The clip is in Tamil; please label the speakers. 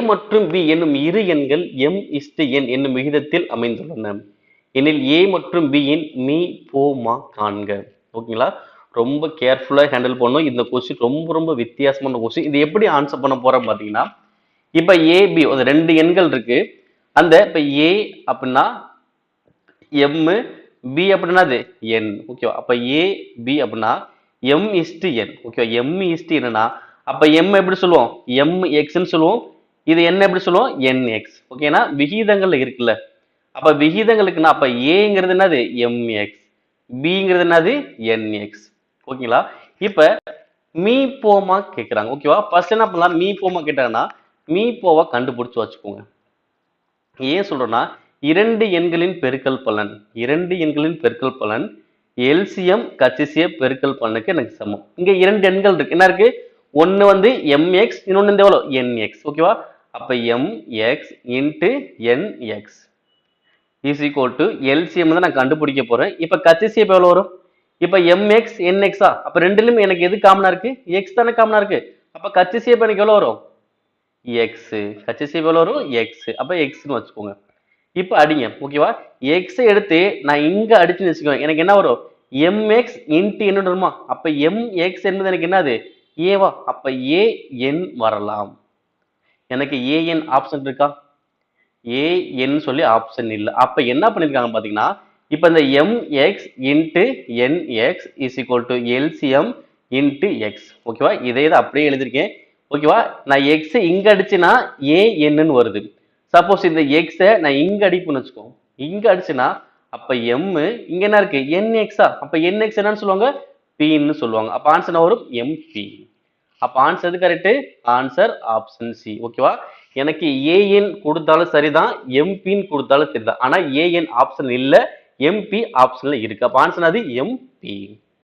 Speaker 1: மற்றும் பி என்னும் இரு எண்கள் m/n என்னும் விகிதத்தில் அமைந்துள்ளன எனில் a மற்றும் b இன் மீ போமா காண்க. ஓகேங்களா, ரொம்ப கேர்ஃபுல்லா ஹேண்டில் பண்ணணும். இந்த கொஸ்டின் ரொம்ப வித்தியாசமான கொஸ்டின். இது எப்படி ஆன்சர் பண்ண போறோம் பாத்தீங்கன்னா, இப்ப ஏ பி ரெண்டு எண்கள் இருக்கு. அந்த இப்ப ஏ அப்படின்னா m, b அப்படின்னா அது n. ஓகேவா, அப்ப a b அப்படின்னா m/n. ஓகேவா, m/n என்னன்னா அப்ப m எப்படி சொல்லுவோம், mx ன்னு சொல்லுவோம். இது என்ன எப்படி சொல்லுவோம், nx. ஓகேனா விகிதங்கள்ல இருக்குல்ல, அப்ப விகிதங்களுக்குன்னா அப்ப ஏங்கிறது என்னது mx, bங்கிறது என்னது nx. ஓகேங்களா, இப்ப மீ போமா கேக்குறாங்க. ஓகேவா, ஃபர்ஸ்ட் என்ன பண்ணலாம், மீ போமா கேட்டாங்கன்னா மீ போவா கண்டுபிடிச்சு வச்சுக்கோங்க. ஏன் சொல்றேன்னா, இரண்டு எண்களின் பெருக்கல் பலன் எல்சிஎம் கச்சிசிய பெருக்கல் பலனுக்கு எனக்கு சமம். இங்க இரண்டு எண்கள் இருக்கு. என்ன இருக்கு, ஒன்னு வந்து mx, இன்னொன்னு இந்த எவ்வளவு nx. ஓகேவா, அப்ப mx into nx is equal to LCM தான் நான் கண்டுபிடிக்க போறேன். இப்ப கச்சிசியம் எவ்வளவு வரும், இப்ப mx nx அப்ப ரெண்டிலும் எனக்கு எது காமனா இருக்கு, x தானே காமனா இருக்கு. அப்ப கச்சிசியம் எனக்கு எவ்வளவு வரும், x. கச்சிசியம் எவ்வளவு வரும், x. அப்ப x ன்னு வச்சுக்கோங்க. இப்ப அடிங்க. ஓகேவா, x எடுத்து நான் இங்க அடிச்சுன்னு வச்சுக்கோங்க, எனக்கு என்ன வரும், mx into n வருமா. அப்ப mx என்பது எனக்கு என்னது, ஏவா. அப்ப an வரலாம். எனக்கு an ஆப்ஷன் இருக்கா, an சொல்லி ஆப்ஷன் இல்ல. அப்ப என்ன பண்ணிருக்காங்க பாத்தீங்கன்னா, இப்ப இந்த mx into nx is equal to LCM into x. ஓகேவா, இதே தான் அப்படியே எழுதிருக்கேன். ஓகேவா, நான் x இங்க அடிச்சுனா an ன்னு வருது. சப்போஸ் இந்த x நான் இங்க அடிப்புன்னு வச்சுக்கோ, இங்க அடிச்சுனா அப்ப m இங்க என்ன இருக்கு nx. அப்ப nx என்னன்னு சொல்லுவாங்க, p ன்னு சொல்லுவாங்க. அப்ப ஆன்சர் என்ன வரும், mp. அப்ப ஆன்சர் எது கரெக்ட், ஆன்சர் ஆப்ஷன் சி. ஓகேவா, எனக்கு an கொடுத்தாலும் சரிதான், mp ன்னு கொடுத்தாலும் சரிதான். ஆனா an ஆப்ஷன் இல்ல, mp ஆப்ஷன்ல இருக்கு. அப்ப ஆன்சர் அது mp.